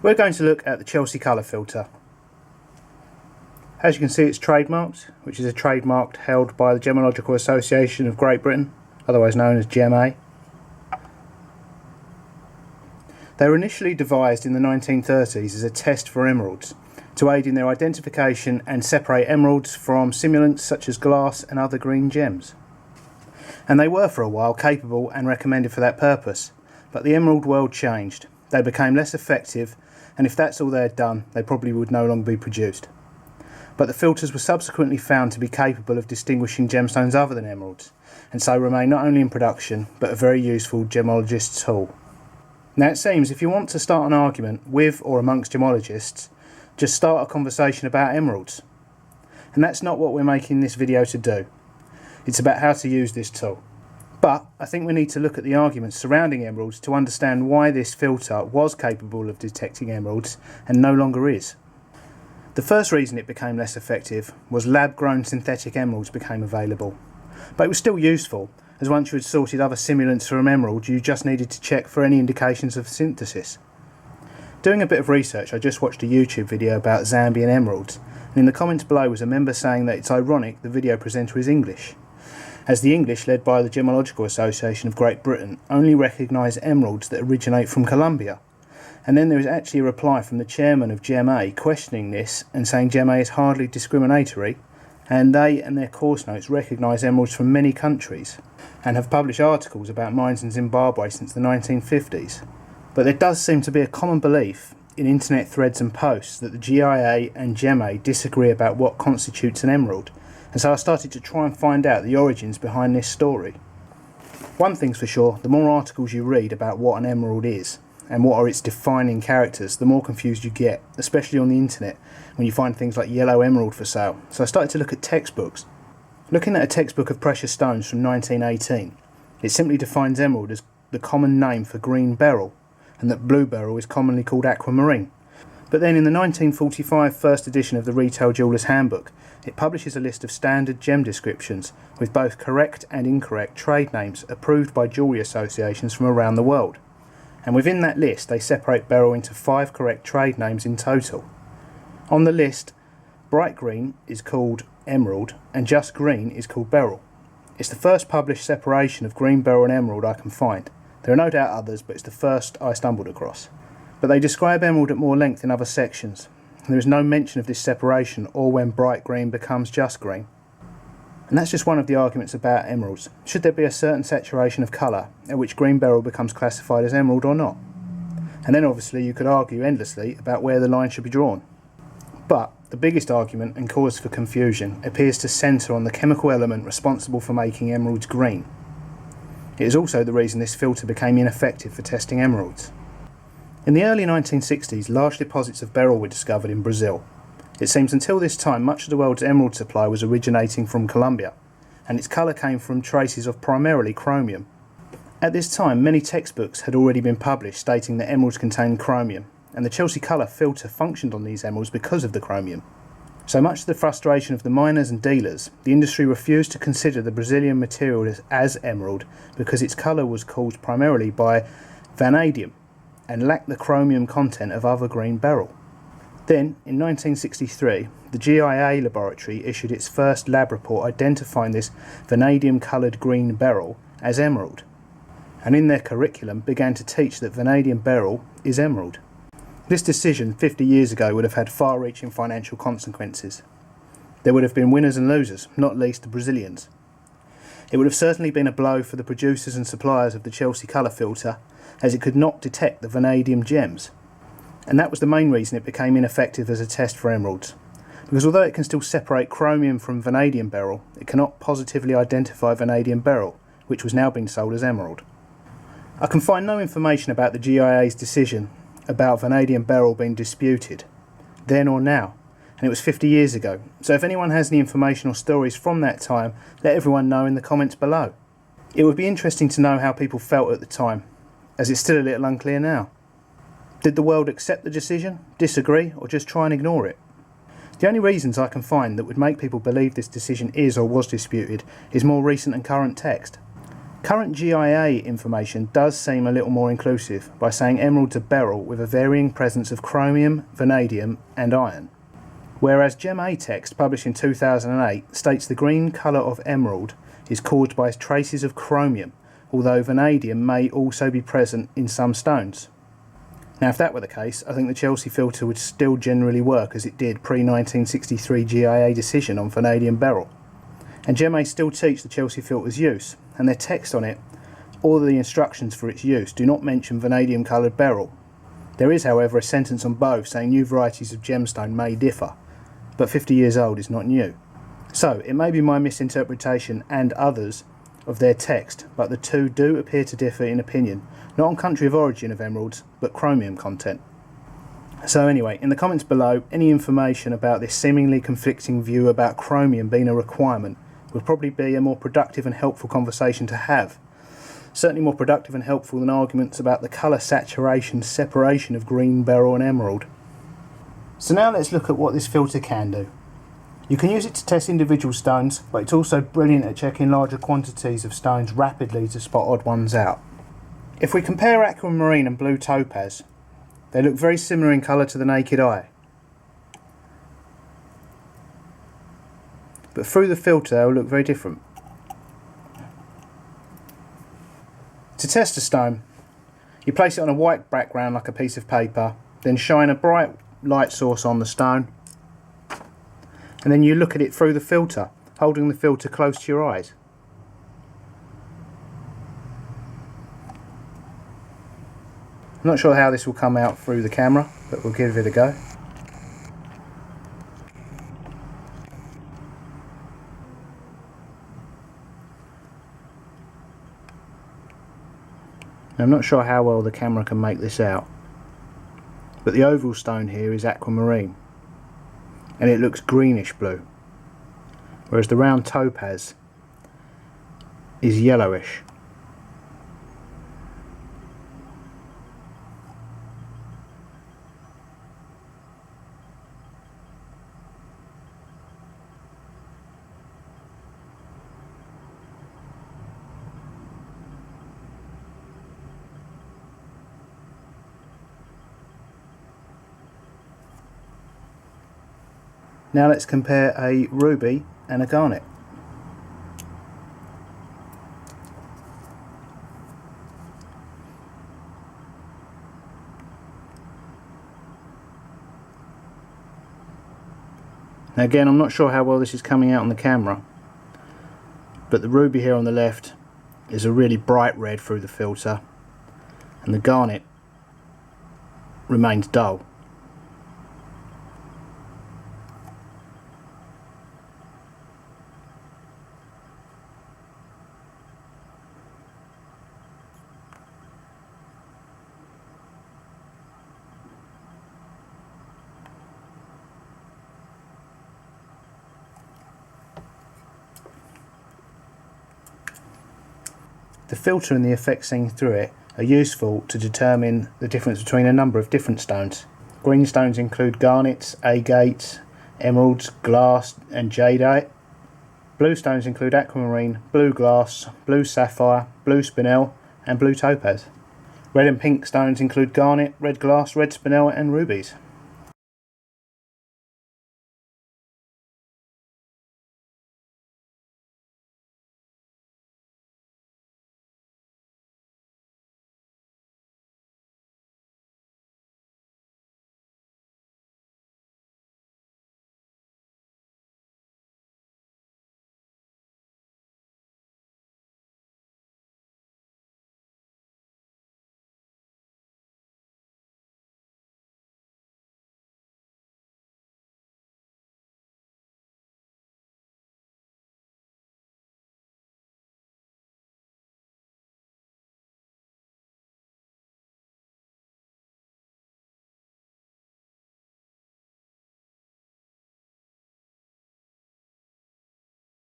We're going to look at the Chelsea colour filter. As you can see, it's trademarked, which is a trademark held by the Gemological Association of Great Britain, otherwise known as GEMA. They were initially devised in the 1930s as a test for emeralds, to aid in their identification and separate emeralds from simulants such as glass and other green gems. And they were for a while capable and recommended for that purpose, but the emerald world changed. They became less effective, and if that's all they had done, they probably would no longer be produced. But the filters were subsequently found to be capable of distinguishing gemstones other than emeralds, and so remain not only in production, but a very useful gemologist's tool. Now it seems if you want to start an argument with or amongst gemologists, just start a conversation about emeralds. And that's not what we're making this video to do. It's about how to use this tool. But I think we need to look at the arguments surrounding emeralds to understand why this filter was capable of detecting emeralds and no longer is. The first reason it became less effective was lab-grown synthetic emeralds became available. But it was still useful, as once you had sorted other simulants from emerald, you just needed to check for any indications of synthesis. Doing a bit of research, I just watched a YouTube video about Zambian emeralds, and in the comments below was a member saying that it's ironic the video presenter is English, as the English, led by the Gemological Association of Great Britain, only recognise emeralds that originate from Colombia. And then there is actually a reply from the chairman of GEMA questioning this and saying GEMA is hardly discriminatory, and they and their course notes recognise emeralds from many countries and have published articles about mines in Zimbabwe since the 1950s. But there does seem to be a common belief in internet threads and posts that the GIA and GEMA disagree about what constitutes an emerald, and so I started to try and find out the origins behind this story. One thing's for sure, the more articles you read about what an emerald is and what are its defining characters, the more confused you get, especially on the internet when you find things like yellow emerald for sale. So I started to look at textbooks. Looking at a textbook of precious stones from 1918, it simply defines emerald as the common name for green beryl, and that blue beryl is commonly called aquamarine. But then in the 1945 first edition of the Retail Jeweller's Handbook, it publishes a list of standard gem descriptions with both correct and incorrect trade names approved by jewellery associations from around the world. And within that list they separate beryl into 5 correct trade names in total. On the list, bright green is called emerald and just green is called beryl. It's the first published separation of green beryl and emerald I can find. There are no doubt others, but it's the first I stumbled across. But they describe emerald at more length in other sections. There is no mention of this separation or when bright green becomes just green. And that's just one of the arguments about emeralds. Should there be a certain saturation of colour at which green beryl becomes classified as emerald or not? And then obviously you could argue endlessly about where the line should be drawn. But the biggest argument and cause for confusion appears to centre on the chemical element responsible for making emeralds green. It is also the reason this filter became ineffective for testing emeralds. In the early 1960s, large deposits of beryl were discovered in Brazil. It seems until this time much of the world's emerald supply was originating from Colombia, and its colour came from traces of primarily chromium. At this time, many textbooks had already been published stating that emeralds contained chromium, and the Chelsea colour filter functioned on these emeralds because of the chromium. So much to the frustration of the miners and dealers, the industry refused to consider the Brazilian material as emerald because its colour was caused primarily by vanadium and lacked the chromium content of other green beryl. Then, in 1963, the GIA laboratory issued its first lab report identifying this vanadium-coloured green beryl as emerald, and in their curriculum began to teach that vanadium beryl is emerald. This decision 50 years ago would have had far-reaching financial consequences. There would have been winners and losers, not least the Brazilians. It would have certainly been a blow for the producers and suppliers of the Chelsea colour filter, as it could not detect the vanadium gems. And that was the main reason it became ineffective as a test for emeralds. Because although it can still separate chromium from vanadium beryl, it cannot positively identify vanadium beryl, which was now being sold as emerald. I can find no information about the GIA's decision about vanadium beryl being disputed, then or now, and it was 50 years ago, so if anyone has any information or stories from that time, let everyone know in the comments below. It would be interesting to know how people felt at the time, as it's still a little unclear now. Did the world accept the decision, disagree, or just try and ignore it? The only reasons I can find that would make people believe this decision is or was disputed is more recent and current text. Current GIA information does seem a little more inclusive by saying emeralds are beryl with a varying presence of chromium, vanadium and iron. Whereas Gem A text published in 2008 states the green colour of emerald is caused by traces of chromium, although vanadium may also be present in some stones. Now if that were the case, I think the Chelsea filter would still generally work as it did pre-1963 GIA decision on vanadium beryl. And Gem A still teach the Chelsea filter's use, and their text on it, or the instructions for its use, do not mention vanadium coloured beryl. There is however a sentence on both saying new varieties of gemstone may differ, but 50 years old is not new. So it may be my misinterpretation and others of their text, but the two do appear to differ in opinion, not on country of origin of emeralds, but chromium content. So anyway, in the comments below, any information about this seemingly conflicting view about chromium being a requirement would probably be a more productive and helpful conversation to have. Certainly more productive and helpful than arguments about the colour saturation separation of green, beryl and emerald. So now let's look at what this filter can do. You can use it to test individual stones, but it's also brilliant at checking larger quantities of stones rapidly to spot odd ones out. If we compare aquamarine and blue topaz, they look very similar in colour to the naked eye. But through the filter they will look very different. To test a stone, you place it on a white background like a piece of paper, then shine a bright light source on the stone, and then you look at it through the filter, holding the filter close to your eyes. I'm not sure how this will come out through the camera, but we'll give it a go. I'm not sure how well the camera can make this out, but the oval stone here is aquamarine and it looks greenish blue, whereas the round topaz is yellowish. Now let's compare a ruby and a garnet. Now again, I'm not sure how well this is coming out on the camera, but the ruby here on the left is a really bright red through the filter, and the garnet remains dull. The filter and the effects seen through it are useful to determine the difference between a number of different stones. Green stones include garnets, agates, emeralds, glass and jadeite. Blue stones include aquamarine, blue glass, blue sapphire, blue spinel and blue topaz. Red and pink stones include garnet, red glass, red spinel and rubies.